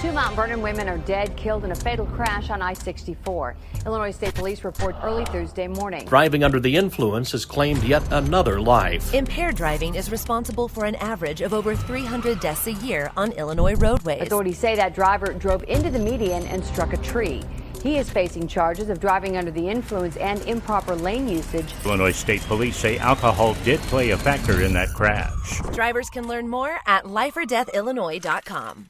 Two Mount Vernon women are dead, killed in a fatal crash on I-64. Illinois State Police report early Thursday morning. Driving under the influence has claimed yet another life. Impaired driving is responsible for an average of over 300 deaths a year on Illinois roadways. Authorities say that driver drove into the median and struck a tree. He is facing charges of driving under the influence and improper lane usage. Illinois State Police say alcohol did play a factor in that crash. Drivers can learn more at lifeordeathillinois.com.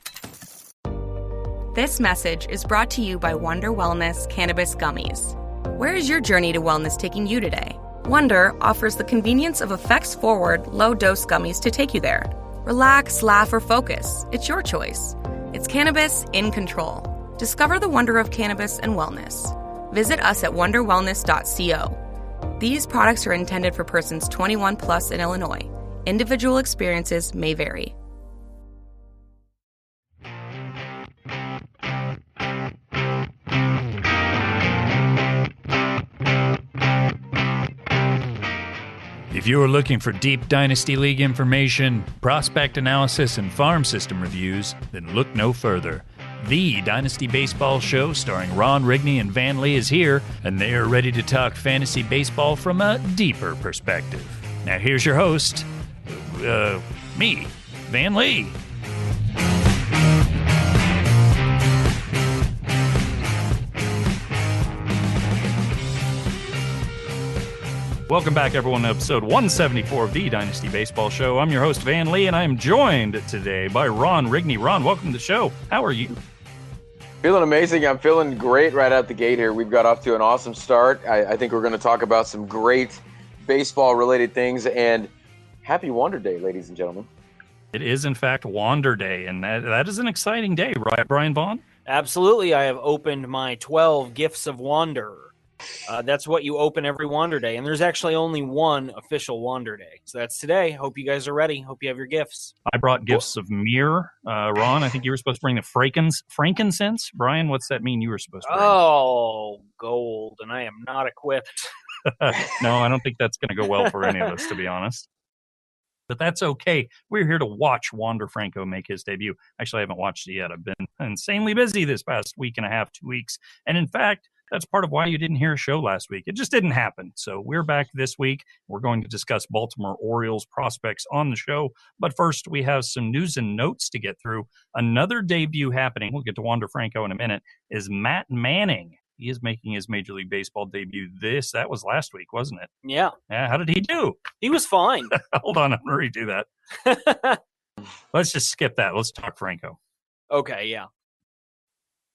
This message is brought to you by Wonder Wellness Cannabis Gummies. Where is your journey to wellness taking you today? Wonder offers the convenience of effects-forward, low-dose gummies to take you there. Relax, laugh, or focus. It's your choice. It's cannabis in control. Discover the wonder of cannabis and wellness. Visit us at wonderwellness.co. These products are intended for persons 21 plus in Illinois. Individual experiences may vary. If you are looking for deep Dynasty League information, prospect analysis, and farm system reviews, then look no further. The Dynasty Baseball Show starring Ron Rigney and Van Lee is here, and they are ready to talk fantasy baseball from a deeper perspective. Now here's your host, me, Van Lee. Welcome back, everyone, to episode 174 of the Dynasty Baseball Show. I'm your host, Van Lee, and I am joined today by Ron Rigney. Ron, welcome to the show. How are you? Feeling amazing. I'm feeling great right out the gate here. We've got off to an awesome start. I think we're going to talk about some great baseball-related things, and happy Wander Day, ladies and gentlemen. It is, in fact, Wander Day, and that is an exciting day, right, Brian Vaughn? Absolutely. I have opened my 12 Gifts of Wander. That's what you open every Wander Day, and there's actually only one official Wander Day. So that's today. Hope you guys are ready. Hope you have your gifts. I brought gifts of myrrh. Ron, I think you were supposed to bring the frankincense. Brian, what's that mean you were supposed to bring? Oh, gold, and I am not equipped. No, I don't think that's going to go well for any of us, to be honest. But that's okay. We're here to watch Wander Franco make his debut. Actually, I haven't watched it yet. I've been insanely busy this past week and a half, 2 weeks. And in fact, that's part of why you didn't hear a show last week. It just didn't happen. So we're back this week. We're going to discuss Baltimore Orioles prospects on the show. But first, we have some news and notes to get through. Another debut happening, we'll get to Wander Franco in a minute, is Matt Manning. He is making his Major League Baseball debut. That was last week, wasn't it? Yeah. How did he do? He was fine. Hold on, I'm going to redo that. Let's just skip that. Let's talk Franco. Okay, yeah.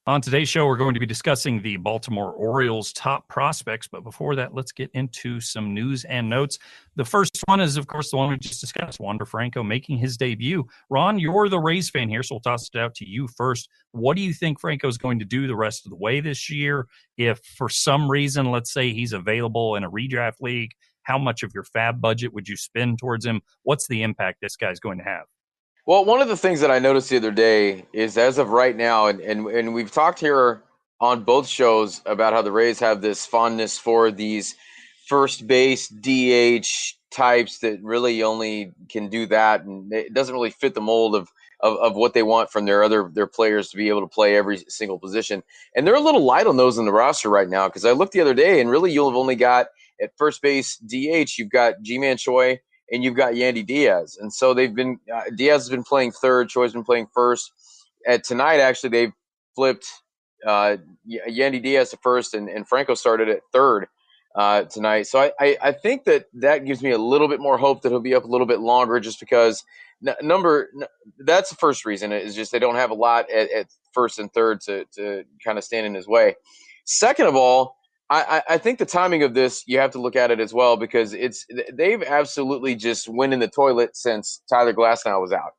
On today's show, we're going to be discussing the Baltimore Orioles' top prospects. But before that, let's get into some news and notes. The first one is, of course, the one we just discussed, Wander Franco making his debut. Ron, you're the Rays fan here, so we'll toss it out to you first. What do you think Franco's going to do the rest of the way this year? If for some reason, let's say he's available in a redraft league, how much of your fab budget would you spend towards him? What's the impact this guy's going to have? Well, one of the things that I noticed the other day is, as of right now, and we've talked here on both shows about how the Rays have this fondness for these first base DH types that really only can do that, and it doesn't really fit the mold of what they want from their players to be able to play every single position. And they're a little light on those in the roster right now, because I looked the other day, and really you'll have only got at first base DH, you've got G-Man Choi, and you've got Yandy Diaz. And so Diaz has been playing third, Choi's been playing first. Tonight, actually, they've flipped Yandy Diaz to first, and Franco started at third tonight. So I think that gives me a little bit more hope that he'll be up a little bit longer, just because that's the first reason, is just they don't have a lot at first and third to kind of stand in his way. Second of all, I think the timing of this, you have to look at it as well, because they've absolutely just went in the toilet since Tyler Glasnow was out.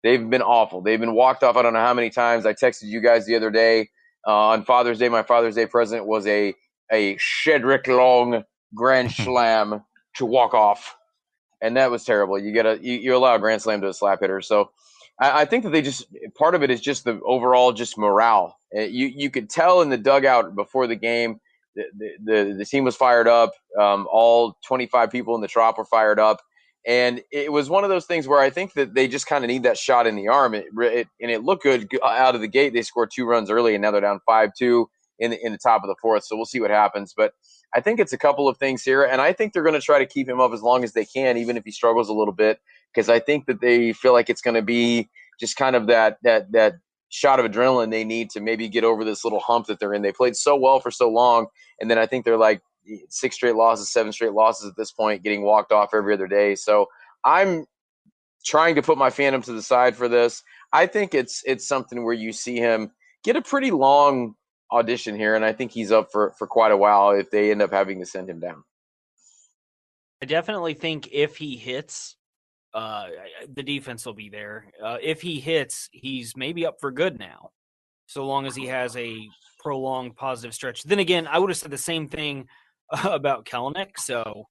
They've been awful. They've been walked off I don't know how many times. I texted you guys the other day on Father's Day. My Father's Day present was a Shedrick Long grand slam to walk off, and that was terrible. You allow a grand slam to a slap hitter. So I think that they just, part of it is just the overall just morale. You could tell in the dugout before the game. The team was fired up. All 25 people in the Trop were fired up. And it was one of those things where I think that they just kind of need that shot in the arm. And it looked good out of the gate. They scored 2 runs early, and now they're down 5-2 in the top of the 4th. So we'll see what happens. But I think it's a couple of things here, and I think they're going to try to keep him up as long as they can, even if he struggles a little bit, because I think that they feel like it's going to be just kind of that shot of adrenaline they need to maybe get over this little hump that they're in. They played so well for so long, and then I think they're like 6 straight losses, 7 straight losses at this point, getting walked off every other day. So I'm trying to put my fandom to the side for this. I think it's something where you see him get a pretty long audition here, and I think he's up for quite a while if they end up having to send him down. I definitely think if he hits, the defense will be there. If he hits, he's maybe up for good now, so long as he has a prolonged positive stretch. Then again, I would have said the same thing about Kelenic, so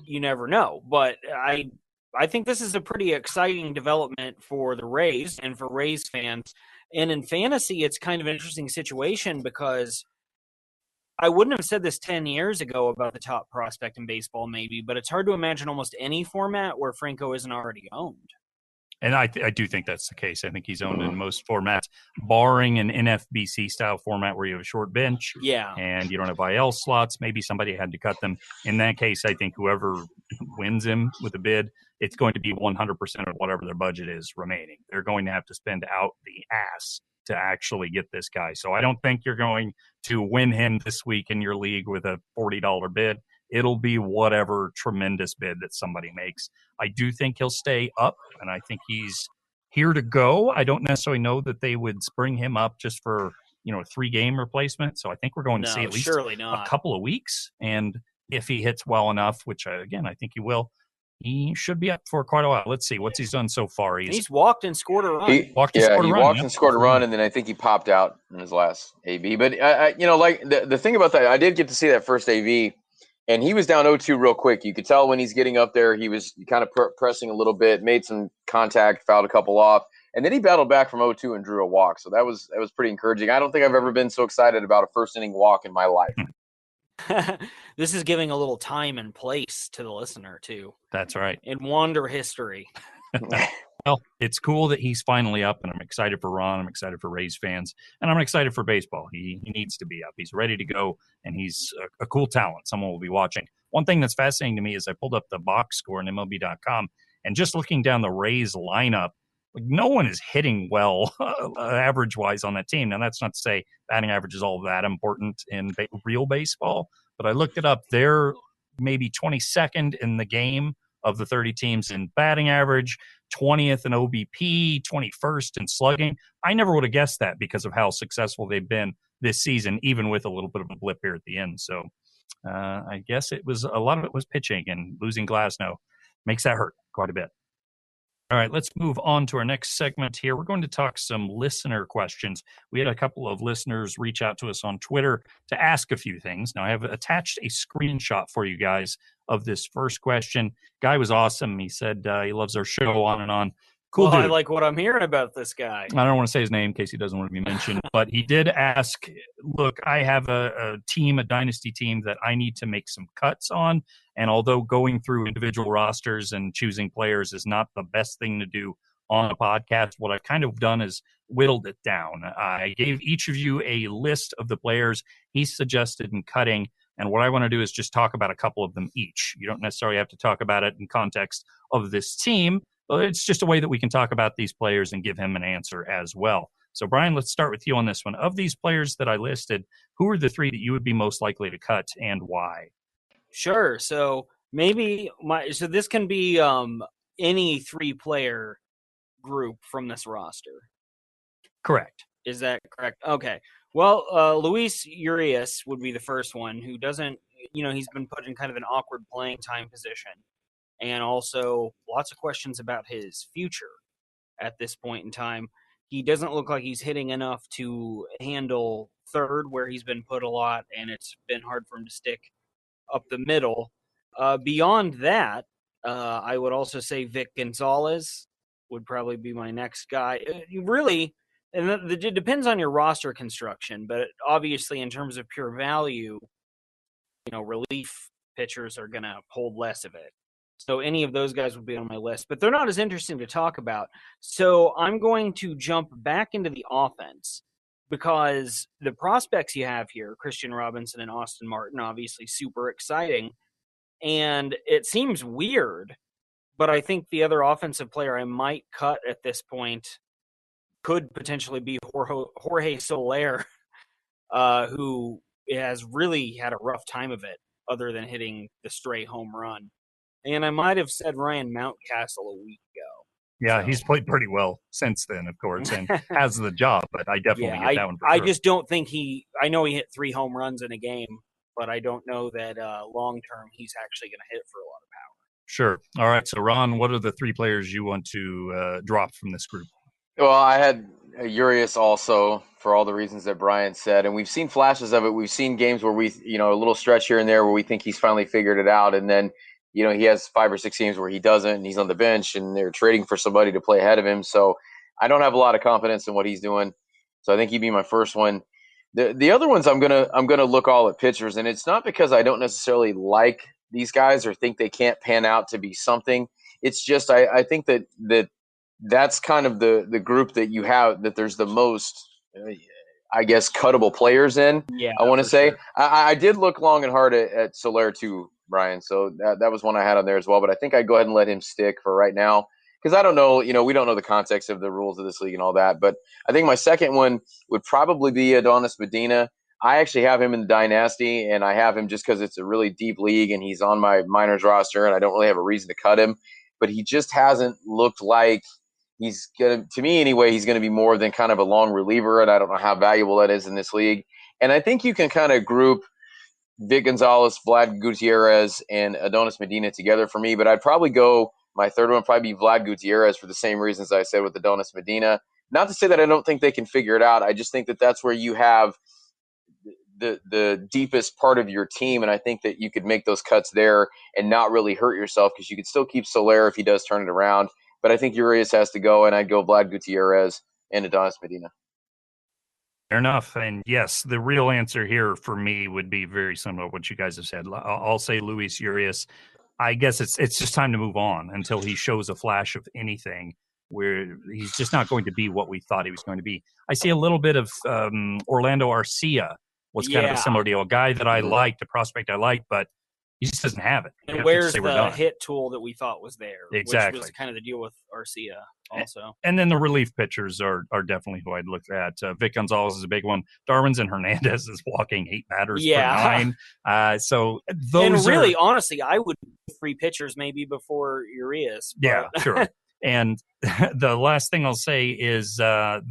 you never know. But I think this is a pretty exciting development for the Rays and for Rays fans. And in fantasy, it's kind of an interesting situation because I wouldn't have said this 10 years ago about the top prospect in baseball, maybe, but it's hard to imagine almost any format where Franco isn't already owned. And I do think that's the case. I think he's owned in most formats, barring an NFBC style format where you have a short bench, and you don't have IL slots. Maybe somebody had to cut them. In that case, I think whoever wins him with a bid, it's going to be 100% of whatever their budget is remaining. They're going to have to spend out the ass to actually get this guy. So I don't think you're going to win him this week in your league with a $40 bid. It'll be whatever tremendous bid that somebody makes. I do think he'll stay up, and I think he's here to go. I don't necessarily know that they would bring him up just for, a 3-game replacement. So I think we're going to see at least a couple of weeks. And if he hits well enough, which, again, I think he will, he should be up for quite a while. Let's see. What's he done so far? He's walked and scored a run. He walked and scored a run, and then I think he popped out in his last AB. But, the thing about that, I did get to see that first AV, and he was down 0-2 real quick. You could tell when he's getting up there, he was kind of pressing a little bit, made some contact, fouled a couple off, and then he battled back from 0-2 and drew a walk. So that was pretty encouraging. I don't think I've ever been so excited about a first-inning walk in my life. This is giving a little time and place to the listener, too. That's right. In Wander history. Well, it's cool that he's finally up, and I'm excited for Ron. I'm excited for Rays fans, and I'm excited for baseball. He needs to be up. He's ready to go, and he's a cool talent. Someone will be watching. One thing that's fascinating to me is I pulled up the box score on MLB.com, and just looking down the Rays lineup, no one is hitting well average-wise on that team. Now, that's not to say batting average is all that important in real baseball, but I looked it up. They're maybe 22nd in the game of the 30 teams in batting average, 20th in OBP, 21st in slugging. I never would have guessed that because of how successful they've been this season, even with a little bit of a blip here at the end. So I guess a lot of it was pitching, and losing Glasnow makes that hurt quite a bit. All right, let's move on to our next segment here. We're going to talk some listener questions. We had a couple of listeners reach out to us on Twitter to ask a few things. Now, I have attached a screenshot for you guys of this first question. Guy was awesome. He said he loves our show, on and on. Cool dude. I like what I'm hearing about this guy. I don't want to say his name in case he doesn't want to be mentioned, but he did ask, look, I have a dynasty team that I need to make some cuts on. And although going through individual rosters and choosing players is not the best thing to do on a podcast, what I've kind of done is whittled it down. I gave each of you a list of the players he suggested in cutting. And what I want to do is just talk about a couple of them each. You don't necessarily have to talk about it in context of this team. It's just a way that we can talk about these players and give him an answer as well. So, Brian, let's start with you on this one. Of these players that I listed, who are the 3 that you would be most likely to cut and why? Sure. So this can be any 3-player group from this roster. Correct. Is that correct? Okay. Well, Luis Urias would be the first one who doesn't, he's been put in kind of an awkward playing time position. And also lots of questions about his future at this point in time. He doesn't look like he's hitting enough to handle third, where he's been put a lot, and it's been hard for him to stick up the middle. Beyond that, I would also say Vic Gonzalez would probably be my next guy. And it depends on your roster construction, but obviously in terms of pure value, relief pitchers are going to hold less of it. So any of those guys would be on my list, but they're not as interesting to talk about. So I'm going to jump back into the offense because the prospects you have here, Christian Robinson and Austin Martin, obviously super exciting. And it seems weird, but I think the other offensive player I might cut at this point could potentially be Jorge Soler, who has really had a rough time of it other than hitting the stray home run. And I might have said Ryan Mountcastle a week ago. Yeah, So. he's played pretty well since then, of course, and has the job, but I definitely get that one for I sure. just don't think I know he hit 3 home runs in a game, but I don't know that long-term he's actually going to hit for a lot of power. Sure. All right, so Ron, what are the 3 players you want to drop from this group? Well, I had Urias also for all the reasons that Brian said, and we've seen flashes of it. We've seen games where we, a little stretch here and there where we think he's finally figured it out, and then he has 5 or 6 games where he doesn't, and he's on the bench, and they're trading for somebody to play ahead of him. So I don't have a lot of confidence in what he's doing. So I think he'd be my first one. The other ones I'm gonna look all at pitchers, and it's not because I don't necessarily like these guys or think they can't pan out to be something. It's just I think that's kind of the group that you have that there's the most, I guess, cuttable players in. Yeah, I want to say sure. I did look long and hard at Soler too, Brian. So that was one I had on there as well. But I think I'd go ahead and let him stick for right now because I don't know. We don't know the context of the rules of this league and all that. But I think my second one would probably be Adonis Medina. I actually have him in the Dynasty, and I have him just because it's a really deep league and he's on my minors roster, and I don't really have a reason to cut him. But he just hasn't looked like he's going to me anyway, he's going to be more than kind of a long reliever, and I don't know how valuable that is in this league. And I think you can kind of group Vic Gonzalez, Vlad Gutierrez, and Adonis Medina together for me, but I'd probably go my third one would probably be Vlad Gutierrez for the same reasons I said with Adonis Medina. Not to say that I don't think they can figure it out. I just think that that's where you have the deepest part of your team, and I think that you could make those cuts there and not really hurt yourself because you could still keep Soler if he does turn it around. But I think Urias has to go, and I'd go Vlad Gutierrez and Adonis Medina. Fair enough. And yes, the real answer here for me would be very similar to what you guys have said. I'll say Luis Urias. I guess it's just time to move on until he shows a flash of anything where he's just not going to be what we thought he was going to be. I see a little bit of Orlando Arcia was kind of a similar deal. A guy that I liked, a prospect I liked, but he just doesn't have it. And where's the hit tool that we thought was there? Exactly. Which was kind of the deal with Arcia also. And then the relief pitchers are definitely who I'd look at. Vic Gonzalez is a big one. Darwin's and Hernandez is walking 8 batters per 9. So those and really, honestly, I would 3 pitchers maybe before Urias. But... Yeah, sure. And the last thing I'll say is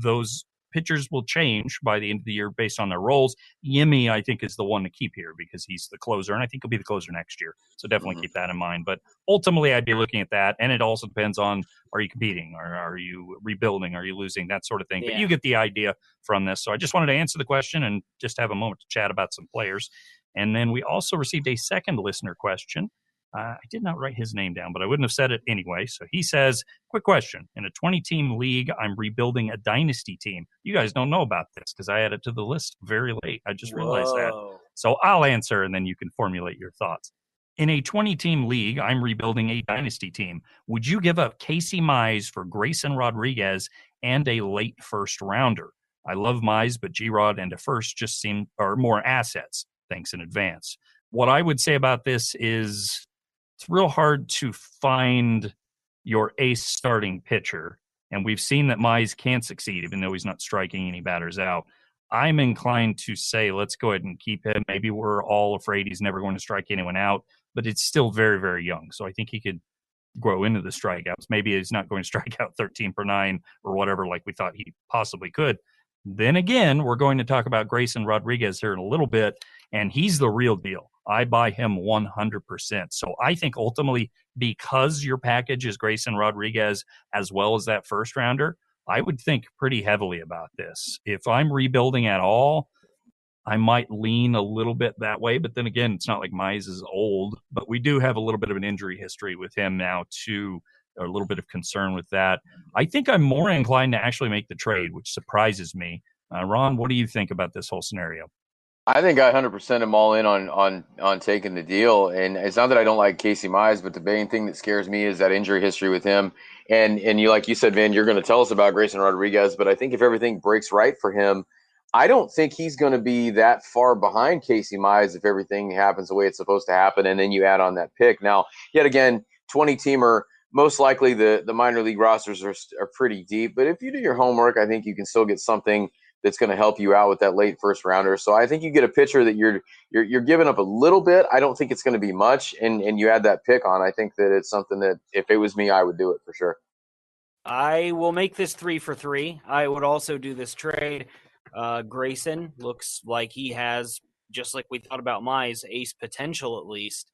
those pitchers will change by the end of the year based on their roles. Yimi, I think, is the one to keep here because he's the closer, and I think he'll be the closer next year. So definitely keep that in mind. But ultimately, I'd be looking at that, and it also depends on, are you competing? Or are you rebuilding? Are you losing? That sort of thing. Yeah. But you get the idea from this. So I just wanted to answer the question and just have a moment to chat about some players. And then we also received a second listener question. I did not write his name down, but I wouldn't have said it anyway. So he says, quick question. In a 20-team league, I'm rebuilding a dynasty team. You guys don't know about this because I added to the list very late. I just realized that. So I'll answer, and then you can formulate your thoughts. In a 20-team league, I'm rebuilding a dynasty team. Would you give up Casey Mize for Grayson Rodriguez and a late first rounder? I love Mize, but G-Rod and a first just seem are more assets. Thanks in advance. What I would say about this is, it's real hard to find your ace starting pitcher, and we've seen that Mize can succeed, even though he's not striking any batters out. I'm inclined to say let's go ahead and keep him. Maybe we're all afraid he's never going to strike anyone out, but it's still very, very young, so I think he could grow into the strikeouts. Maybe he's not going to strike out 13 per 9 or whatever like we thought he possibly could. Then again, we're going to talk about Grayson Rodriguez here in a little bit, and he's the real deal. I buy him 100%. So I think ultimately, because your package is Grayson Rodriguez as well as that first rounder, I would think pretty heavily about this. If I'm rebuilding at all, I might lean a little bit that way. But then again, it's not like Mize is old, but we do have a little bit of an injury history with him now too. A little bit of concern with that. I think I'm more inclined to actually make the trade, which surprises me. Ron, what do you think about this whole scenario? I think I 100% am all in on taking the deal. And it's not that I don't like Casey Mize, but the main thing that scares me is that injury history with him. And you, like you said, Van, you're going to tell us about Grayson Rodriguez, but I think if everything breaks right for him, I don't think he's going to be that far behind Casey Mize if everything happens the way it's supposed to happen. And then you add on that pick. Now, yet again, 20-teamer, most likely the minor league rosters are pretty deep. But if you do your homework, I think you can still get something that's going to help you out with that late first rounder. So I think you get a pitcher that you're giving up a little bit. I don't think it's going to be much, and you add that pick on. I think that it's something that if it was me, I would do it for sure. I will make this 3 for 3. I would also do this trade. Grayson looks like he has, just like we thought about Mize, ace potential at least.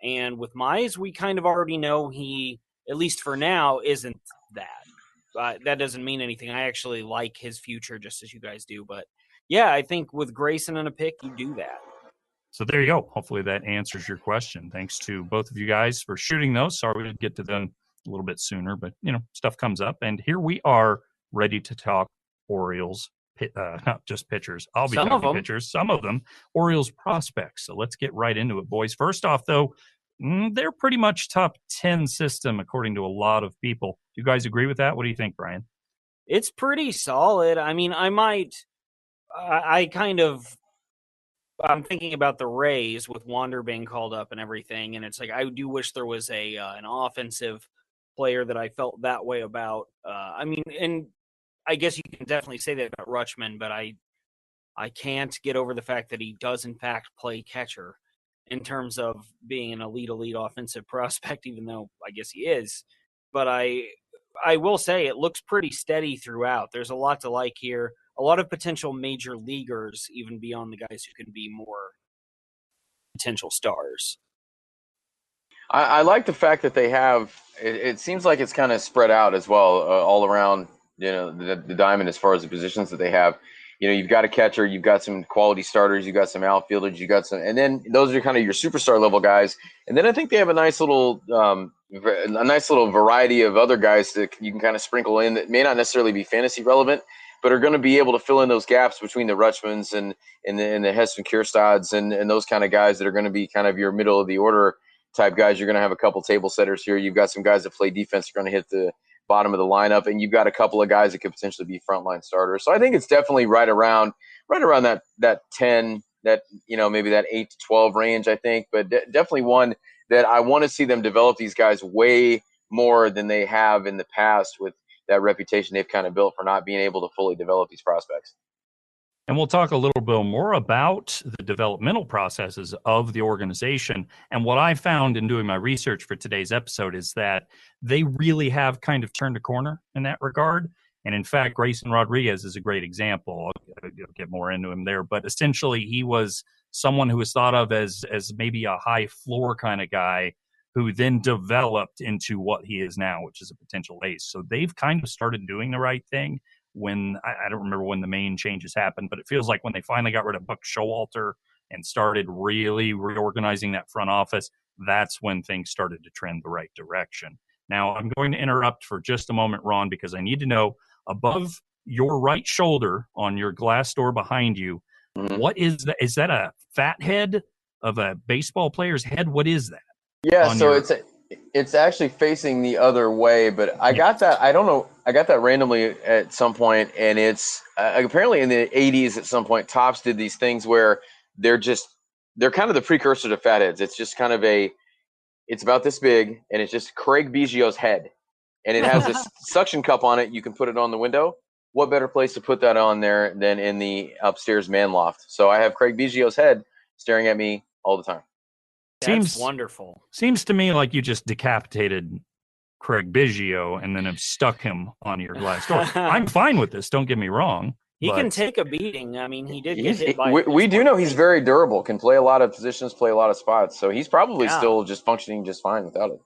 And with Mize, we kind of already know he, at least for now, isn't that. That doesn't mean anything. I actually like his future just as you guys do. But, yeah, I think with Grayson and a pick, you do that. So there you go. Hopefully that answers your question. Thanks to both of you guys for shooting those. Sorry we didn't get to them a little bit sooner, but, stuff comes up. And here we are ready to talk Orioles, not just pitchers. I'll be talking pitchers, some of them, Orioles prospects. So let's get right into it, boys. First off, though, they're pretty much top 10 system, according to a lot of people. Do you guys agree with that? What do you think, Brian? It's pretty solid. I mean, I'm thinking about the Rays with Wander being called up and everything, and it's like I do wish there was an offensive player that I felt that way about. And I guess you can definitely say that about Rutschman, but I can't get over the fact that he does in fact play catcher in terms of being an elite offensive prospect, even though I guess he is. But I will say it looks pretty steady throughout. There's a lot to like here. A lot of potential major leaguers, even beyond the guys who can be more potential stars. I like the fact that they have, it seems like it's kind of spread out as well, all around, the diamond as far as the positions that they have. You've got a catcher, you've got some quality starters, you've got some outfielders, you got some, and then those are kind of your superstar level guys. And then I think they have a nice little variety of other guys that you can kind of sprinkle in that may not necessarily be fantasy relevant, but are going to be able to fill in those gaps between the Rutschmans and the Heston Kierstads and those kind of guys that are going to be kind of your middle of the order type guys. You're going to have a couple table setters here. You've got some guys that play defense are going to hit the bottom of the lineup, and you've got a couple of guys that could potentially be frontline starters. So I think it's definitely right around that 10, that maybe that 8 to 12 range, I think, but definitely one that I want to see them develop these guys way more than they have in the past with that reputation they've kind of built for not being able to fully develop these prospects. And we'll talk a little bit more about the developmental processes of the organization. And what I found in doing my research for today's episode is that they really have kind of turned a corner in that regard. And in fact, Grayson Rodriguez is a great example. I'll get more into him there. But essentially, he was someone who was thought of as maybe a high floor kind of guy who then developed into what he is now, which is a potential ace. So they've kind of started doing the right thing. When I don't remember when the main changes happened, but it feels like when they finally got rid of Buck Showalter and started really reorganizing that front office, that's when things started to trend the right direction. Now, I'm going to interrupt for just a moment, Ron, because I need to know, above your right shoulder on your glass door behind you, what is that? Is that a fat head of a baseball player's head? What is that? Yeah, so it's actually facing the other way, but I got that. I don't know. I got that randomly at some point, and it's apparently in the 80s at some point, Topps did these things where they're kind of the precursor to fatheads. It's just kind of it's about this big, and it's just Craig Biggio's head, and it has this suction cup on it. You can put it on the window. What better place to put that on there than in the upstairs man loft? So I have Craig Biggio's head staring at me all the time. That's wonderful. Seems to me like you just decapitated Craig Biggio and then have stuck him on your glass door. I'm fine with this. Don't get me wrong. He can take a beating. I mean, he did get hit by. We do know he's very durable. Can play a lot of positions, play a lot of spots. So he's probably still just functioning just fine without it.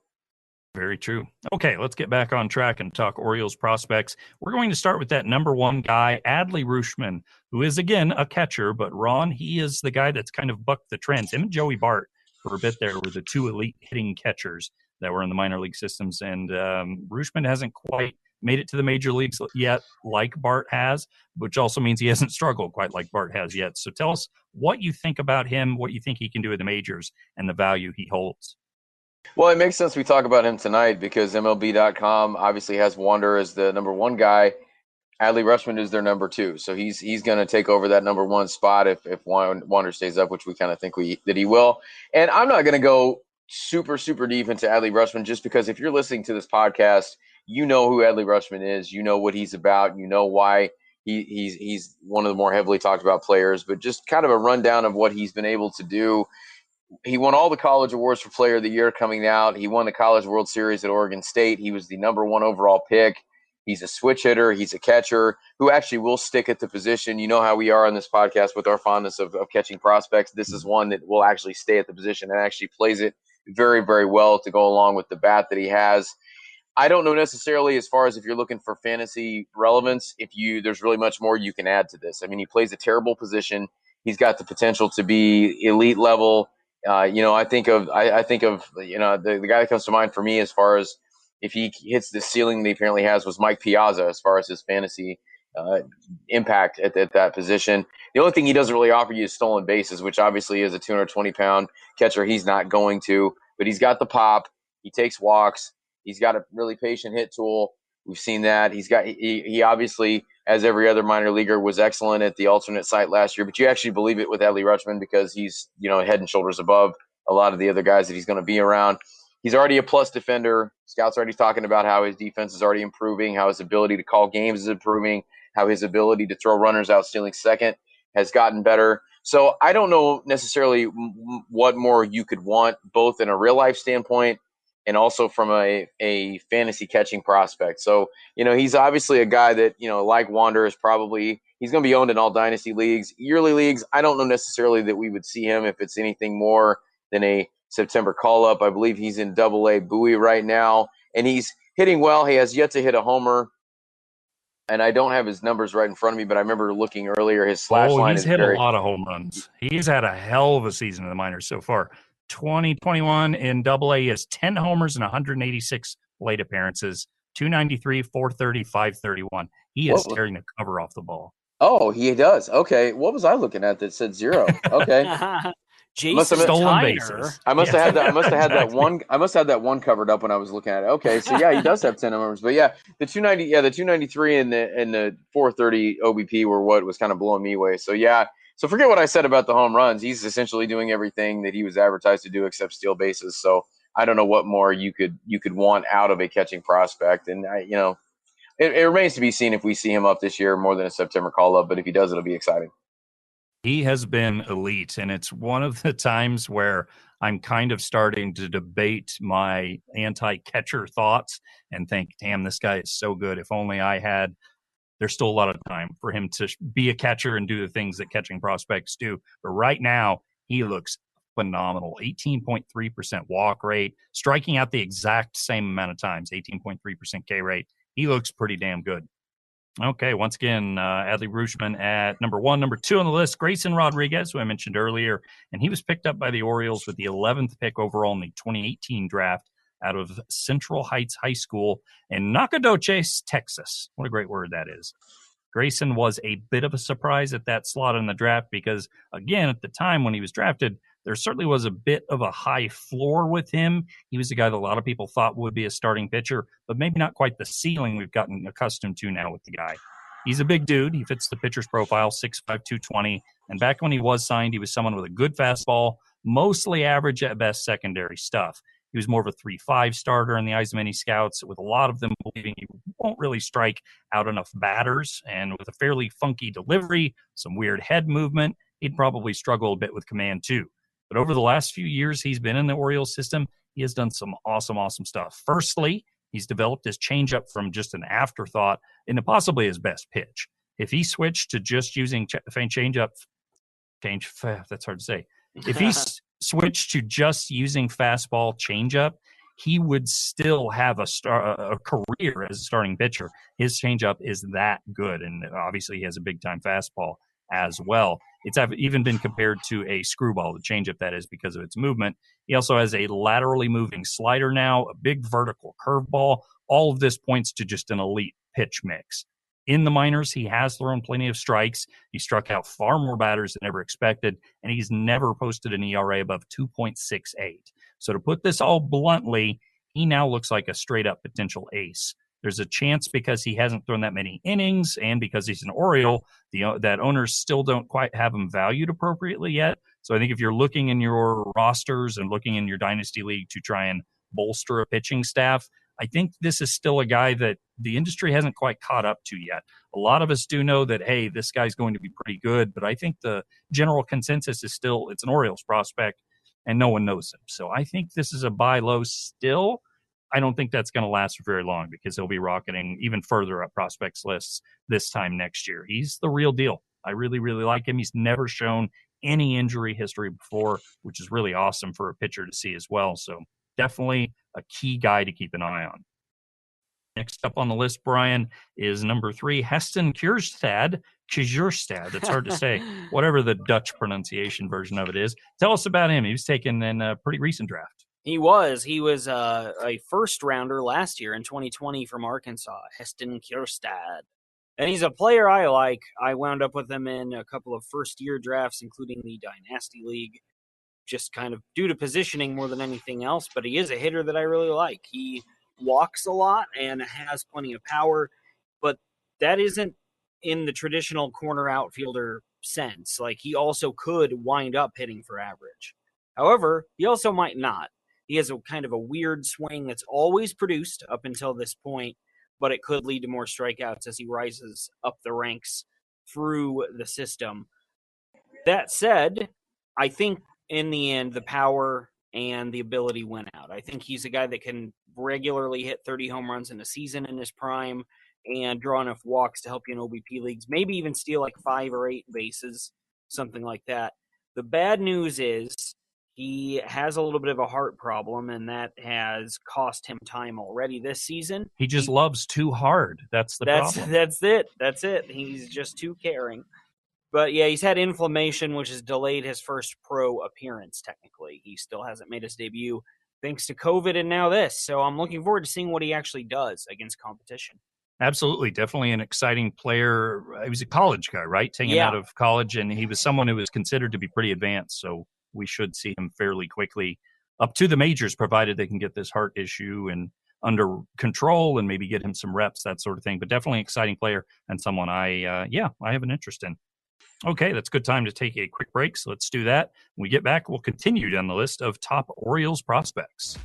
Very true. Okay, let's get back on track and talk Orioles prospects. We're going to start with that number one guy, Adley Rutschman, who is, again, a catcher. But, Ron, he is the guy that's kind of bucked the trends. Him and Joey Bart, for a bit there, were the two elite hitting catchers that were in the minor league systems. And Rutschman hasn't quite made it to the major leagues yet like Bart has, which also means he hasn't struggled quite like Bart has yet. So tell us what you think about him, what you think he can do at the majors, and the value he holds. Well, it makes sense we talk about him tonight because MLB.com obviously has Wander as the number one guy. Adley Rutschman is their number two. So he's going to take over that number one spot if Wander stays up, which we kind of think that he will. And I'm not going to go super, super deep into Adley Rutschman just because if you're listening to this podcast, you know who Adley Rutschman is. You know what he's about. You know why he's one of the more heavily talked about players. But just kind of a rundown of what he's been able to do. He won all the college awards for Player of the Year coming out. He won the College World Series at Oregon State. He was the number one overall pick. He's a switch hitter. He's a catcher who actually will stick at the position. You know how we are on this podcast with our fondness of catching prospects. This is one that will actually stay at the position and actually plays it very, very well to go along with the bat that he has. I don't know necessarily as far as if you're looking for fantasy relevance, there's really much more you can add to this. I mean, he plays a terrible position. He's got the potential to be elite level. I think of the guy that comes to mind for me as far as if he hits the ceiling that he apparently has was Mike Piazza as far as his fantasy impact at that position. The only thing he doesn't really offer you is stolen bases, which obviously is a 220-pound catcher. He's not going to, but he's got the pop. He takes walks. He's got a really patient hit tool. We've seen that. He obviously, as every other minor leaguer, was excellent at the alternate site last year, but you actually believe it with Adley Rutschman because he's, head and shoulders above a lot of the other guys that he's going to be around. He's already a plus defender. Scouts already talking about how his defense is already improving, how his ability to call games is improving, how his ability to throw runners out stealing second has gotten better. So I don't know necessarily what more you could want, both in a real-life standpoint and also from a fantasy catching prospect. So, he's obviously a guy that, like Wander is he's going to be owned in all dynasty leagues. Yearly leagues, I don't know necessarily that we would see him if it's anything more than a September call-up. I believe he's in Double-A Bowie right now, and he's hitting well. He has yet to hit a homer, and I don't have his numbers right in front of me, but I remember looking earlier, his slash line is he's hit a lot of home runs. He's had a hell of a season in the minors so far. 2021 in Double-A, he has 10 homers and 186 plate appearances, 293, 430, 531. He is tearing the cover off the ball. Oh, he does. Okay. What was I looking at that said 0? Okay. Jason stolen bases. I must have had that one covered up when I was looking at it. Okay, so yeah, he does have 10 homers, but yeah, the 293 and the 430 OBP were what was kind of blowing me away. So yeah, so forget what I said about the home runs. He's essentially doing everything that he was advertised to do except steal bases. So I don't know what more you could want out of a catching prospect, and it remains to be seen if we see him up this year more than a September call up. But if he does, it'll be exciting. He has been elite, and it's one of the times where I'm kind of starting to debate my anti-catcher thoughts and think, damn, this guy is so good. If only I had – there's still a lot of time for him to be a catcher and do the things that catching prospects do. But right now, he looks phenomenal. 18.3% walk rate, striking out the exact same amount of times, 18.3% K rate. He looks pretty damn good. Okay, once again, Adley Rutschman at number 1. Number 2 on the list, Grayson Rodriguez, who I mentioned earlier, and he was picked up by the Orioles with the 11th pick overall in the 2018 draft out of Central Heights High School in Nacogdoches, Texas. What a great word that is. Grayson was a bit of a surprise at that slot in the draft because, again, at the time when he was drafted, there certainly was a bit of a high floor with him. He was a guy that a lot of people thought would be a starting pitcher, but maybe not quite the ceiling we've gotten accustomed to now with the guy. He's a big dude. He fits the pitcher's profile, 6'5", 220. And back when he was signed, he was someone with a good fastball, mostly average at best secondary stuff. He was more of a 3-5 starter in the eyes of many scouts, with a lot of them believing he won't really strike out enough batters. And with a fairly funky delivery, some weird head movement, he'd probably struggle a bit with command too. But over the last few years he's been in the Orioles system, he has done some awesome stuff. Firstly, he's developed his changeup from just an afterthought into possibly his best pitch. If he switched to just using that's hard to say. If he switched to just using fastball changeup, he would still have a career as a starting pitcher. His changeup is that good, and obviously he has a big-time fastball as well. It's even been compared to a screwball, the changeup that is, because of its movement. He also has a laterally moving slider now, a big vertical curveball, all of this points to just an elite pitch mix. In the minors, he has thrown plenty of strikes. He struck out far more batters than ever expected, and he's never posted an ERA above 2.68. So to put this all bluntly, he now looks like a straight-up potential ace. There's a chance because he hasn't thrown that many innings and because he's an Oriole, that owners still don't quite have him valued appropriately yet. So I think if you're looking in your rosters and looking in your dynasty league to try and bolster a pitching staff, I think this is still a guy that the industry hasn't quite caught up to yet. A lot of us do know that, hey, this guy's going to be pretty good, but I think the general consensus is still it's an Orioles prospect and no one knows him. So I think this is a buy low still. I don't think that's going to last for very long because he'll be rocketing even further up prospects lists this time next year. He's the real deal. I really, really like him. He's never shown any injury history before, which is really awesome for a pitcher to see as well. So definitely a key guy to keep an eye on. Next up on the list, Brian, is number 3, Heston Kjerstad. It's hard to say, whatever the Dutch pronunciation version of it is. Tell us about him. He was taken in a pretty recent draft. He was a first rounder last year in 2020 from Arkansas, Heston Kjerstad. And he's a player I like. I wound up with him in a couple of first-year drafts, including the Dynasty League, just kind of due to positioning more than anything else. But he is a hitter that I really like. He walks a lot and has plenty of power, but that isn't in the traditional corner outfielder sense. Like, he also could wind up hitting for average. However, he also might not. He has a kind of a weird swing that's always produced up until this point, but it could lead to more strikeouts as he rises up the ranks through the system. That said, I think in the end, the power and the ability win out. I think he's a guy that can regularly hit 30 home runs in a season in his prime and draw enough walks to help you in OBP leagues, maybe even steal like 5 or 8 bases, something like that. The bad news is he has a little bit of a heart problem, and that has cost him time already this season. He just loves too hard. That's the problem. That's it. He's just too caring. But yeah, he's had inflammation, which has delayed his first pro appearance, technically. He still hasn't made his debut thanks to COVID and now this. So I'm looking forward to seeing what he actually does against competition. Absolutely. Definitely an exciting player. He was a college guy, right? Taken out of college, and he was someone who was considered to be pretty advanced. So we should see him fairly quickly up to the majors, provided they can get this heart issue and under control and maybe get him some reps, that sort of thing. But definitely an exciting player and someone I have an interest in. Okay, that's a good time to take a quick break, so let's do that. When we get back, we'll continue down the list of top Orioles prospects.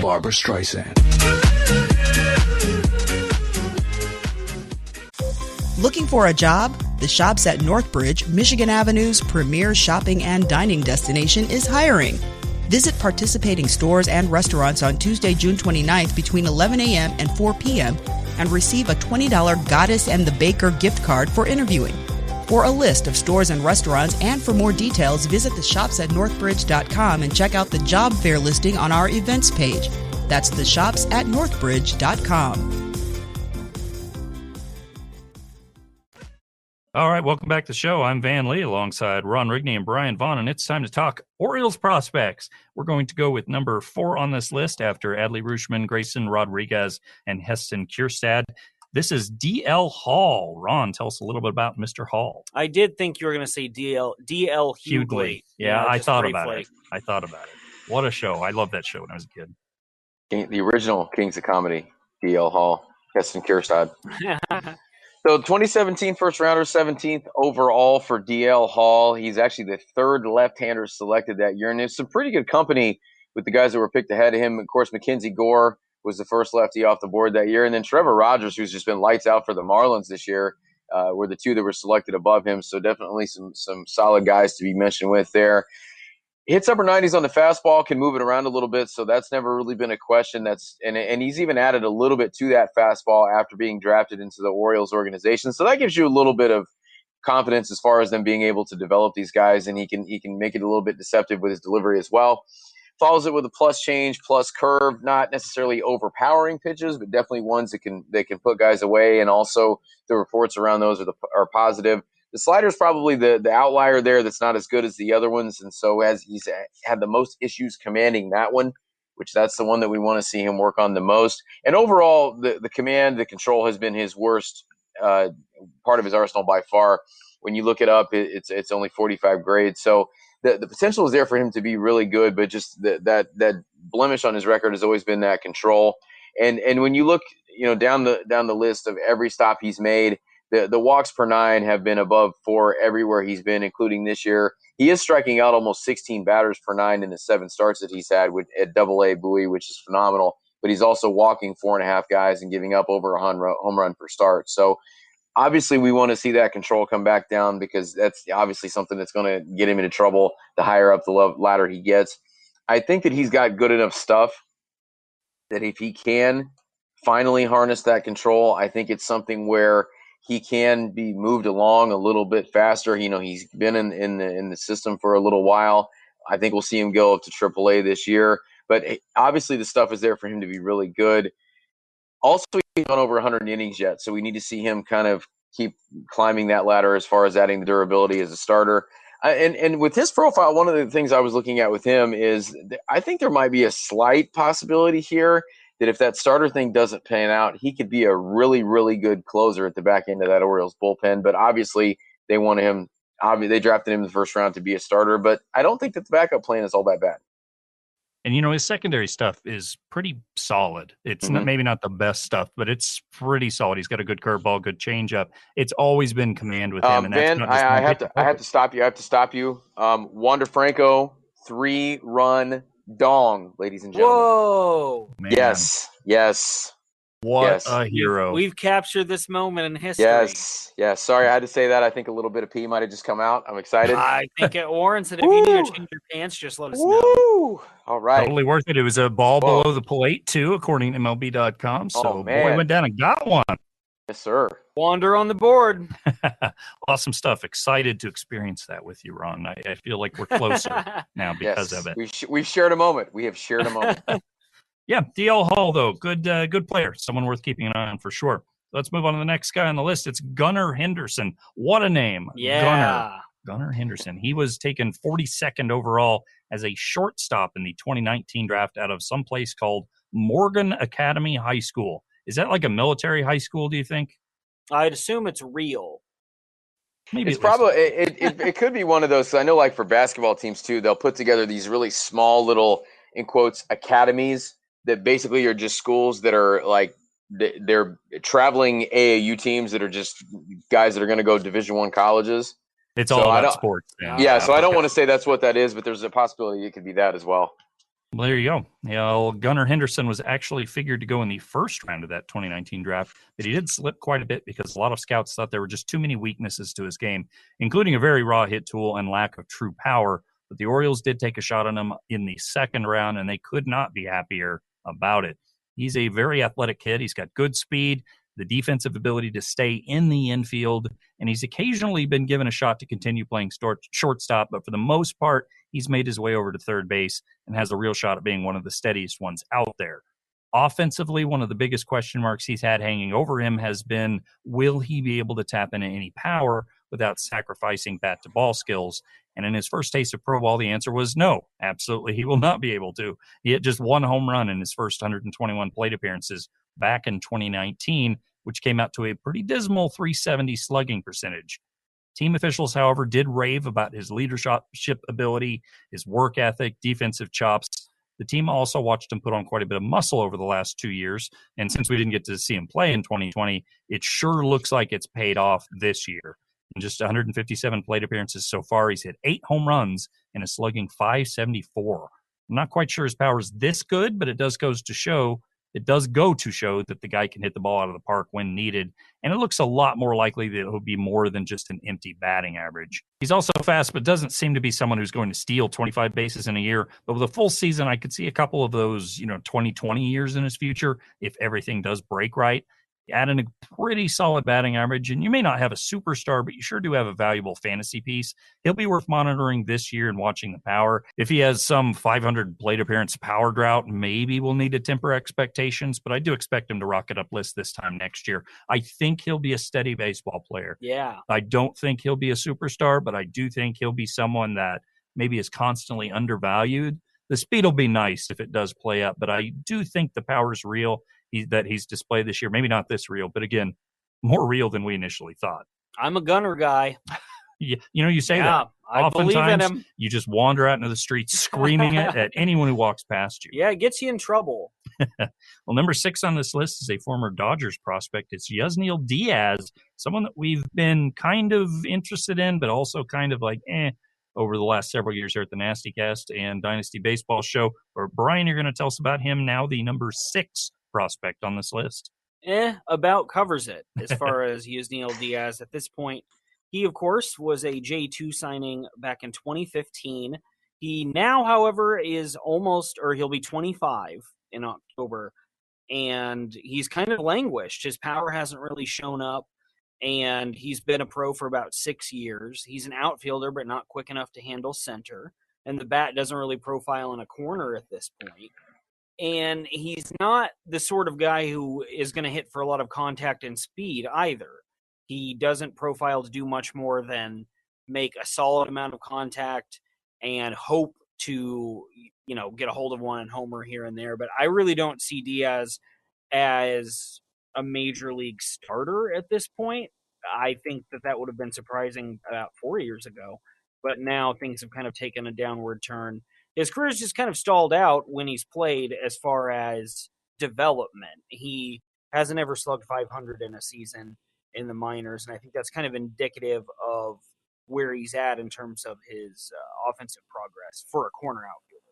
Barbara Streisand. Looking for a job? The Shops at Northbridge, Michigan Avenue's premier shopping and dining destination, is hiring. Visit participating stores and restaurants on Tuesday, June 29th between 11 a.m. and 4 p.m. and receive a $20 Goddess and the Baker gift card for interviewing. For a list of stores and restaurants and for more details, visit theshopsatnorthbridge.com and check out the job fair listing on our events page. That's theshopsatnorthbridge.com. All right, welcome back to the show. I'm Van Lee alongside Ron Rigney and Brian Vaughn, and it's time to talk Orioles prospects. We're going to go with number 4 on this list after Adley Rutschman, Grayson Rodriguez, and Heston Kjerstad. This is D.L. Hall. Ron, tell us a little bit about Mr. Hall. I did think you were going to say D.L. Hughley. Yeah, I thought about it. What a show. I loved that show when I was a kid. The original Kings of Comedy, D.L. Hall, Heston Kjerstad. So 2017 first rounder, 17th overall for D.L. Hall. He's actually the 3rd left-hander selected that year. And there's some pretty good company with the guys that were picked ahead of him. Of course, Mackenzie Gore was the first lefty off the board that year. And then Trevor Rogers, who's just been lights out for the Marlins this year, were the 2 that were selected above him. So definitely some solid guys to be mentioned with there. Hits upper 90s on the fastball, can move it around a little bit, so that's never really been a question. And he's even added a little bit to that fastball after being drafted into the Orioles organization. So that gives you a little bit of confidence as far as them being able to develop these guys, and he can make it a little bit deceptive with his delivery as well. follows it with a plus change, plus curve, not necessarily overpowering pitches, but definitely ones that can put guys away. And also the reports around those are positive. The slider is probably the outlier there that's not as good as the other ones. And so as he's had the most issues commanding that one, which that's the one that we want to see him work on the most. And overall, the command, the control has been his worst part of his arsenal by far. When you look it up, it's only 45 grades. So the potential is there for him to be really good, but just that blemish on his record has always been that control. And when you look, down the list of every stop he's made, the walks per 9 have been above 4 everywhere he's been, including this year. He is striking out almost 16 batters per 9 in the 7 starts that he's had at Double-A Bowie, which is phenomenal. But he's also walking 4.5 guys and giving up over a home run per start. So obviously we want to see that control come back down, because that's obviously something that's going to get him into trouble the higher up the ladder he gets. I think that he's got good enough stuff that if he can finally harness that control, I think it's something where he can be moved along a little bit faster. He's been in the system for a little while. I think we'll see him go up to AAA this year. But obviously the stuff is there for him to be really good. Also, he's gone over 100 innings yet, so we need to see him kind of keep climbing that ladder as far as adding the durability as a starter. And with his profile, one of the things I was looking at with him is I think there might be a slight possibility here that if that starter thing doesn't pan out, he could be a really, really good closer at the back end of that Orioles bullpen. But obviously, they wanted him. They drafted him in the first round to be a starter. But I don't think that the backup plan is all that bad. And, his secondary stuff is pretty solid. It's maybe not the best stuff, but it's pretty solid. He's got a good curveball, good changeup. It's always been command with him. And Ben, I have to stop you. Wander Franco, 3-run dong, ladies and gentlemen. Whoa! Man. Yes. What a hero. We've captured this moment in history. Yes. Sorry, I had to say that. I think a little bit of pee might have just come out. I'm excited. I think it warrants it. If you need to change your pants, just let us know. All right. Totally worth it. It was a ball below the plate, too, according to MLB.com. So, boy went down and got one. Yes, sir. Wander on the board. Awesome stuff. Excited to experience that with you, Ron. I feel like we're closer now because of it. We've shared a moment. We have shared a moment. Yeah, DL Hall, though, good player. Someone worth keeping an eye on for sure. Let's move on to the next guy on the list. It's Gunnar Henderson. What a name. Yeah. Gunnar Henderson. He was taken 42nd overall as a shortstop in the 2019 draft out of some place called Morgan Academy High School. Is that like a military high school, do you think? I'd assume it's real. Maybe it's probably it could be one of those. I know, like for basketball teams too, they'll put together these really small little, in quotes, academies that basically are just schools that are like they're traveling AAU teams that are just guys that are going to go Division I colleges. It's all about sports. Yeah, so I don't want to say that's what that is, but there's a possibility it could be that as well. Well, there you go. Gunnar Henderson was actually figured to go in the first round of that 2019 draft, but he did slip quite a bit because a lot of scouts thought there were just too many weaknesses to his game, including a very raw hit tool and lack of true power. But the Orioles did take a shot on him in the second round, and they could not be happier about it. He's a very athletic kid. He's got good speed, the defensive ability to stay in the infield, and he's occasionally been given a shot to continue playing shortstop, but for the most part, he's made his way over to third base and has a real shot at being one of the steadiest ones out there. Offensively, one of the biggest question marks he's had hanging over him has been, will he be able to tap into any power without sacrificing bat-to-ball skills? And in his first taste of pro ball, the answer was no, absolutely he will not be able to. He hit just one home run in his first 121 plate appearances back in 2019, which came out to a pretty dismal .370 slugging percentage. Team officials, however, did rave about his leadership ability, his work ethic, defensive chops. The team also watched him put on quite a bit of muscle over the last 2 years, and since we didn't get to see him play in 2020, it sure looks like it's paid off this year. In just 157 plate appearances so far, he's hit 8 home runs and is slugging .574. I'm not quite sure his power is this good, but it does go to show that the guy can hit the ball out of the park when needed, and it looks a lot more likely that it will be more than just an empty batting average. He's also fast, but doesn't seem to be someone who's going to steal 25 bases in a year. But with a full season, I could see a couple of those, 2020 years in his future if everything does break right. add in a pretty solid batting average, and you may not have a superstar, but you sure do have a valuable fantasy piece. He'll be worth monitoring this year and watching the power. If he has some 500 plate appearance power drought, maybe we'll need to temper expectations, but I do expect him to rocket up list this time next year. I think he'll be a steady baseball player. Yeah. I don't think he'll be a superstar, but I do think he'll be someone that maybe is constantly undervalued. The speed will be nice if it does play up, but I do think the power's real that he's displayed this year. Maybe not this real, but again, more real than we initially thought. I'm a gunner guy. You say that. I believe in him. You just wander out into the streets screaming it at anyone who walks past you. Yeah, it gets you in trouble. Well, number 6 on this list is a former Dodgers prospect. It's Yasniel Diaz, someone that we've been kind of interested in, but also kind of like, over the last several years here at the Nasty Cast and Dynasty Baseball Show. Or Brian, you're going to tell us about him now, the number 6 prospect on this list. About covers it as far as Yasniel Diaz at this point. He, of course, was a J2 signing back in 2015. He now, however, he'll be 25 in October, and he's kind of languished. His power hasn't really shown up, and he's been a pro for about 6 years. He's an outfielder, but not quick enough to handle center, and the bat doesn't really profile in a corner at this point. And he's not the sort of guy who is going to hit for a lot of contact and speed either. He doesn't profile to do much more than make a solid amount of contact and hope to, get a hold of one and homer here and there. But I really don't see Diaz as a major league starter at this point. I think that would have been surprising about 4 years ago. But now things have kind of taken a downward turn. His career's just kind of stalled out when he's played as far as development. He hasn't ever slugged 500 in a season in the minors, and I think that's kind of indicative of where he's at in terms of his offensive progress for a corner outfielder.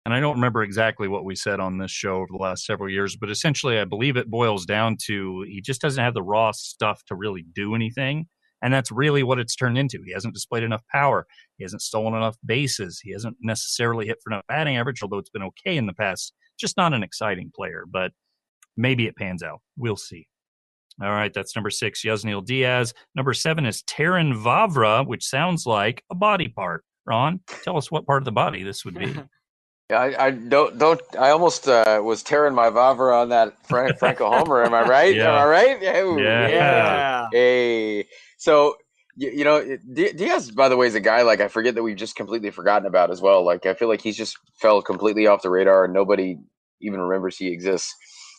And I don't remember exactly what we said on this show over the last several years, but essentially I believe it boils down to he just doesn't have the raw stuff to really do anything. And that's really what it's turned into. He hasn't displayed enough power. He hasn't stolen enough bases. He hasn't necessarily hit for enough batting average, although it's been okay in the past. Just not an exciting player, but maybe it pans out. We'll see. All right, that's number 6, Yasniel Diaz. Number 7 is Terran Vavra, which sounds like a body part. Ron, tell us what part of the body this would be. Yeah, I almost was tearing my Vavra on that Franco homer. Am I right? Yeah. Am I right? Yeah. Hey. So, Diaz, by the way, is a guy, like, I forget that we've just completely forgotten about as well. Like, I feel like he's just fell completely off the radar and nobody even remembers he exists.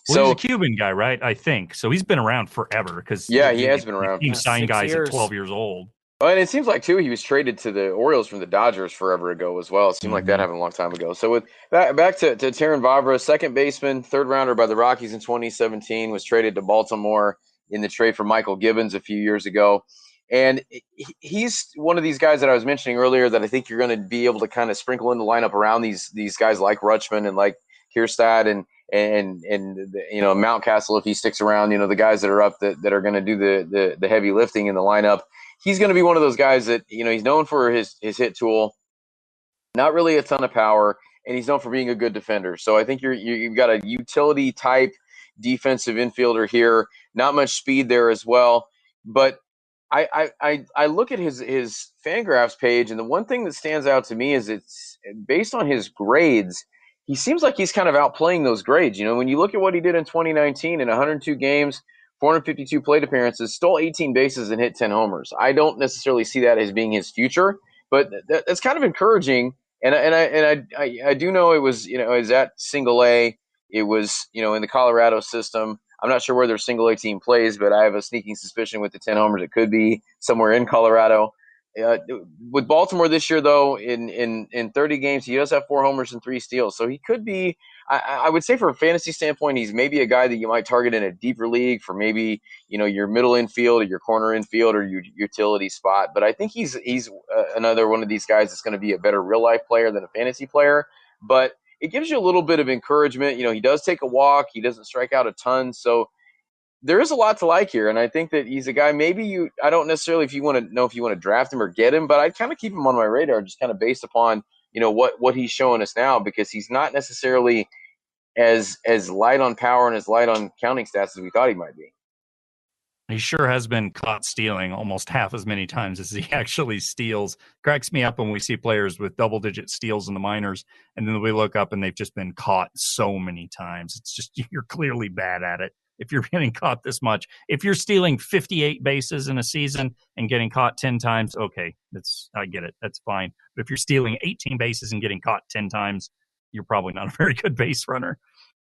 Well, he's a Cuban guy, right? I think. So he's been around forever. He has been around. He signed guys 6 years. at 12 years old. Oh, and it seems like, too, he was traded to the Orioles from the Dodgers forever ago as well. It seemed like that happened a long time ago. So back to Terran Vavra, second baseman, third rounder by the Rockies in 2017, was traded to Baltimore in the trade for Michael Gibbons a few years ago. And he's one of these guys that I was mentioning earlier that I think you're going to be able to kind of sprinkle in the lineup around these guys like Rutschman and like Kierstad and Mountcastle if he sticks around. The guys that are up that are going to do the heavy lifting in the lineup. He's going to be one of those guys that he's known for his hit tool, not really a ton of power, and he's known for being a good defender. So I think you've got a utility type defensive infielder here. Not much speed there as well, but I look at his Fangraphs page, and the one thing that stands out to me is it's based on his grades. He seems like he's kind of outplaying those grades. When you look at what he did in 2019 in 102 games, 452 plate appearances, stole 18 bases and hit 10 homers. I don't necessarily see that as being his future, but that's kind of encouraging. And I do know it was it was at Single A. It was in the Colorado system. I'm not sure where their Single A team plays, but I have a sneaking suspicion with the 10 homers it could be somewhere in Colorado. With Baltimore this year, though, in 30 games, he does have 4 homers and 3 steals. So he could be, I would say from a fantasy standpoint, he's maybe a guy that you might target in a deeper league for maybe, your middle infield or your corner infield or your utility spot. But I think he's another one of these guys that's going to be a better real life player than a fantasy player. But it gives you a little bit of encouragement. He does take a walk. He doesn't strike out a ton. So there is a lot to like here, and I think that he's a guy I don't necessarily if you want to draft him or get him, but I'd kind of keep him on my radar just kind of based upon, what he's showing us now, because he's not necessarily as light on power and as light on counting stats as we thought he might be. He sure has been caught stealing almost half as many times as he actually steals. Cracks me up when we see players with double-digit steals in the minors, and then we look up and they've just been caught so many times. It's just, you're clearly bad at it if you're getting caught this much. If you're stealing 58 bases in a season and getting caught 10 times, okay, I get it. That's fine. But if you're stealing 18 bases and getting caught 10 times, you're probably not a very good base runner.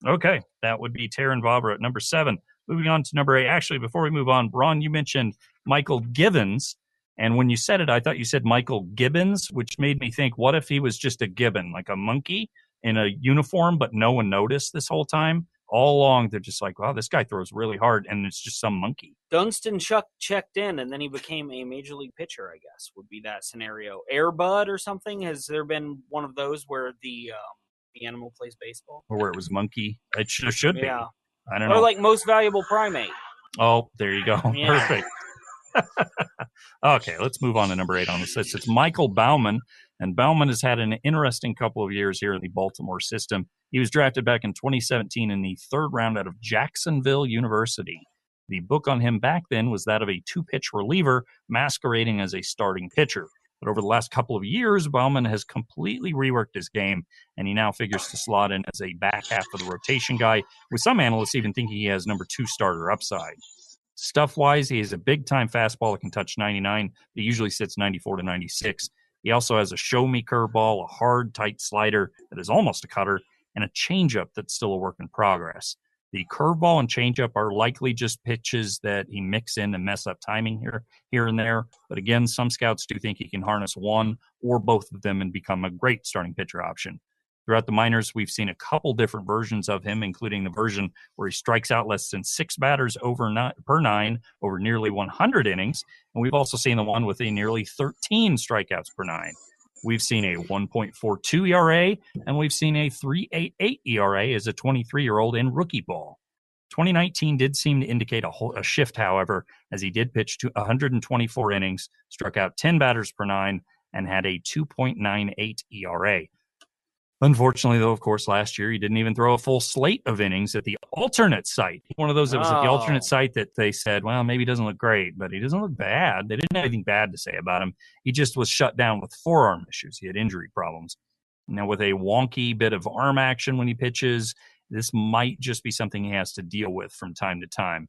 Okay, that would be Taryn Vavra at number 7. Moving on to number 8. Actually, before we move on, Ron, you mentioned Michael Gibbons. And when you said it, I thought you said Michael Gibbons, which made me think, what if he was just a gibbon, like a monkey in a uniform, but no one noticed this whole time? All along, they're just like, wow, this guy throws really hard, and it's just some monkey. Dunston checked in, and then he became a major league pitcher, I guess, would be that scenario. Air Bud or something? Has there been one of those where the animal plays baseball? Or where it was monkey? It should be. Yeah. I don't know. Or like most valuable primate. Oh, there you go. Yeah. Perfect. Okay, let's move on to number 8 on this list. It's Michael Baumann, and Baumann has had an interesting couple of years here in the Baltimore system. He was drafted back in 2017 in the 3rd round out of Jacksonville University. The book on him back then was that of a 2-pitch reliever masquerading as a starting pitcher. But over the last couple of years, Baumann has completely reworked his game, and he now figures to slot in as a back half of the rotation guy, with some analysts even thinking he has number 2 starter upside. Stuff-wise, he has a big-time fastball that can touch 99. It usually sits 94 to 96. He also has a show-me curveball, a hard, tight slider that is almost a cutter, and a changeup that's still a work in progress. The curveball and changeup are likely just pitches that he mix in and mess up timing here and there. But again, some scouts do think he can harness one or both of them and become a great starting pitcher option. Throughout the minors, we've seen a couple different versions of him, including the version where he strikes out less than 6 batters per 9 over nearly 100 innings. And we've also seen the one with a nearly 13 strikeouts per 9. We've seen a 1.42 ERA, and we've seen a 3.88 ERA as a 23-year-old in rookie ball. 2019 did seem to indicate a shift, however, as he did pitch to 124 innings, struck out 10 batters per 9, and had a 2.98 ERA. Unfortunately, though, of course, last year he didn't even throw a full slate of innings at the alternate site. One of those that was at the alternate site that they said, well, maybe he doesn't look great, but he doesn't look bad. They didn't have anything bad to say about him. He just was shut down with forearm issues. He had injury problems. Now, with a wonky bit of arm action when he pitches, this might just be something he has to deal with from time to time.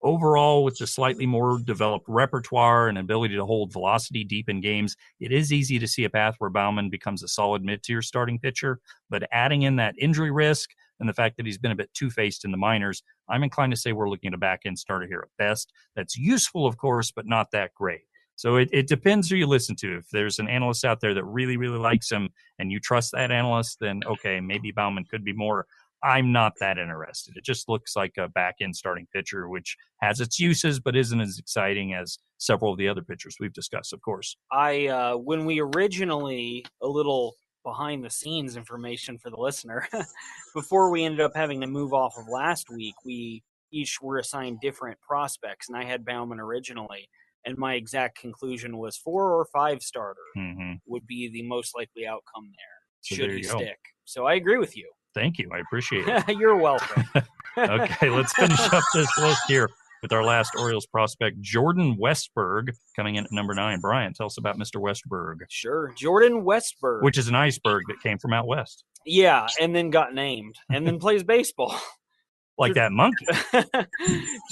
Overall, with the slightly more developed repertoire and ability to hold velocity deep in games, it is easy to see a path where Baumann becomes a solid mid-tier starting pitcher. But adding in that injury risk and the fact that he's been a bit two-faced in the minors, I'm inclined to say we're looking at a back-end starter here at best. That's useful, of course, but not that great. So it depends who you listen to. If there's an analyst out there that really, really likes him and you trust that analyst, then okay, maybe Baumann could be more. I'm not that interested. It just looks like a back-end starting pitcher, which has its uses, but isn't as exciting as several of the other pitchers we've discussed, of course. When we originally, a little behind-the-scenes information for the listener, before we ended up having to move off of last week, we each were assigned different prospects, and I had Baumann originally, and my exact conclusion was 4 or 5 starter would be the most likely outcome there, should he stick. So I agree with you. Thank you. I appreciate it. You're welcome. Okay, let's finish up this list here with our last Orioles prospect, Jordan Westburg, coming in at number 9. Brian, tell us about Mr. Westburg. Sure. Jordan Westburg. Which is an iceberg that came from out west. Yeah, and then got named, and then plays baseball. Like that monkey.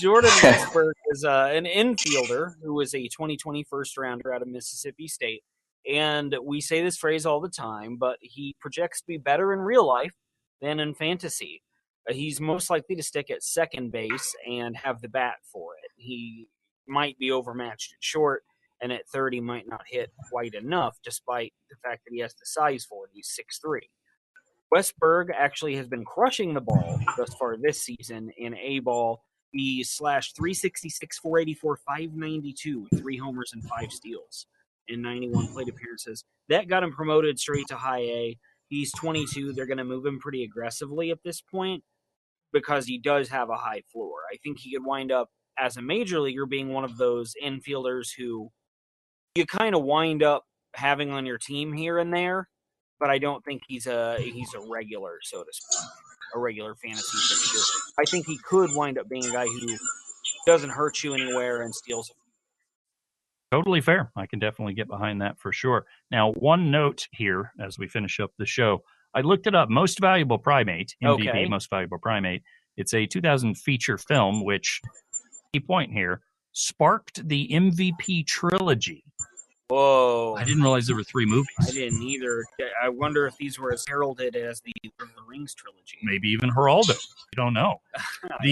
Jordan Westburg is an infielder who was a 2020 first-rounder out of Mississippi State. And we say this phrase all the time, but he projects to be better in real life than in fantasy. He's most likely to stick at second base and have the bat for it. He might be overmatched at short, and at third he might not hit quite enough, despite the fact that he has the size for it. He's 6'3". Westburg actually has been crushing the ball thus far this season in A-ball. He slashed 366, 484, 592, 3 homers and 5 steals in 91 plate appearances. That got him promoted straight to high A. He's 22. They're going to move him pretty aggressively at this point because he does have a high floor. I think he could wind up as a major leaguer being one of those infielders who you kind of wind up having on your team here and there, but I don't think he's a regular, so to speak, a regular fantasy pitcher. I think he could wind up being a guy who doesn't hurt you anywhere and steals it. Totally fair. I can definitely get behind that for sure. Now, one note here as we finish up the show. I looked it up. Most Valuable Primate, MVP, Okay. Most Valuable Primate. It's a 2000 feature film, which, key point here, sparked the MVP trilogy. Whoa. I didn't realize there were 3 movies. I didn't either. I wonder if these were as heralded as the Lord of the Rings trilogy. Maybe even Geraldo. We don't know. I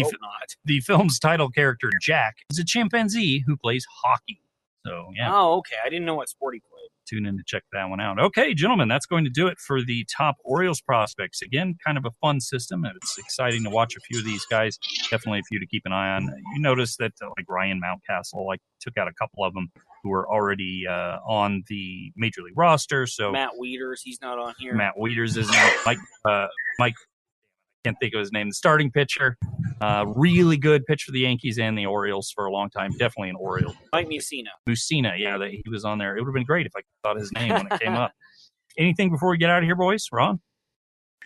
hope not. The film's title character, Jack, is a chimpanzee who plays hockey. So, yeah. Oh, okay. I didn't know what sport he played. Tune in to check that one out. Okay, gentlemen, that's going to do it for the top Orioles prospects. Again, kind of a fun system. It's exciting to watch a few of these guys. Definitely a few to keep an eye on. You notice that like Ryan Mountcastle, took out a couple of them who were already on the Major League roster. So Matt Wieters, he's not on here. Matt Wieters isn't. Mike, I can't think of his name. The starting pitcher, really good pitch for the Yankees and the Orioles for a long time. Definitely an Oriole. Mike Mussina. Mussina, yeah, he was on there. It would have been great if I thought his name when it came up. Anything before we get out of here, boys? Ron?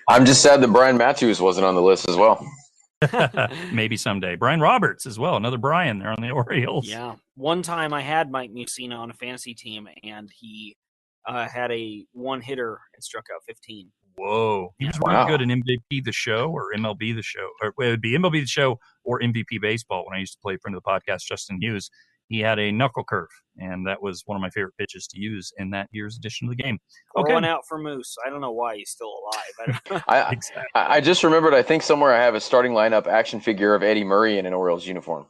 I'm just sad that Brian Matthews wasn't on the list as well. Maybe someday. Brian Roberts as well. Another Brian there on the Orioles. Yeah. One time I had Mike Mussina on a fantasy team, and he had a one-hitter and struck out 15. Whoa. He was really good in MVP The Show or MLB The Show. Or it would be MLB The Show or MVP Baseball when I used to play a friend of the podcast, Justin Hughes. He had a knuckle curve, and that was one of my favorite pitches to use in that year's edition of the game. Okay. One out for Moose. I don't know why he's still alive. Exactly. I just remembered, I think somewhere I have a starting lineup action figure of Eddie Murray in an Orioles uniform.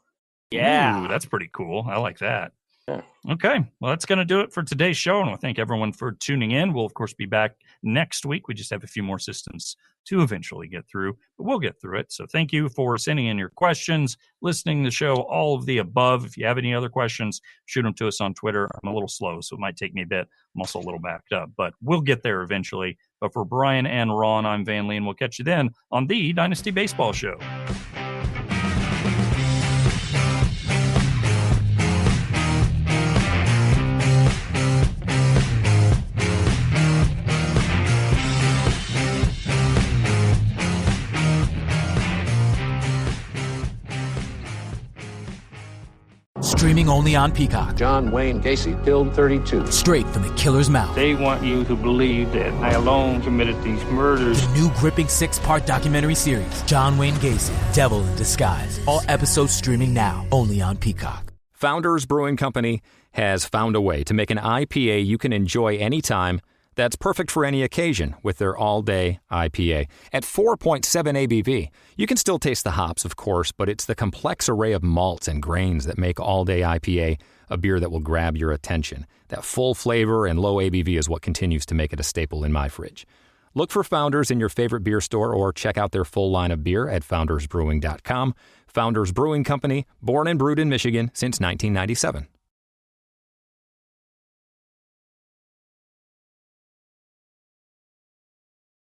Yeah. Ooh, that's pretty cool. I like that. Yeah. Okay. Well, that's going to do it for today's show. And I thank everyone for tuning in. We'll, of course, be back next week. We just have a few more systems to eventually get through, but we'll get through it. So thank you for sending in your questions, listening to the show, all of the above. If you have any other questions, shoot them to us on Twitter. I'm a little slow, so it might take me a bit. I'm also a little backed up, but we'll get there eventually. But for Brian and Ron, I'm Van Lee, and we'll catch you then on the Dynasty Baseball Show. Streaming only on Peacock. John Wayne Gacy killed 32. Straight from the killer's mouth. They want you to believe that I alone committed these murders. The new gripping 6-part documentary series, John Wayne Gacy, Devil in Disguise. All episodes streaming now, only on Peacock. Founders Brewing Company has found a way to make an IPA you can enjoy anytime that's perfect for any occasion with their all-day IPA. At 4.7 ABV, you can still taste the hops, of course, but it's the complex array of malts and grains that make all-day IPA a beer that will grab your attention. That full flavor and low ABV is what continues to make it a staple in my fridge. Look for Founders in your favorite beer store or check out their full line of beer at foundersbrewing.com. Founders Brewing Company, born and brewed in Michigan since 1997.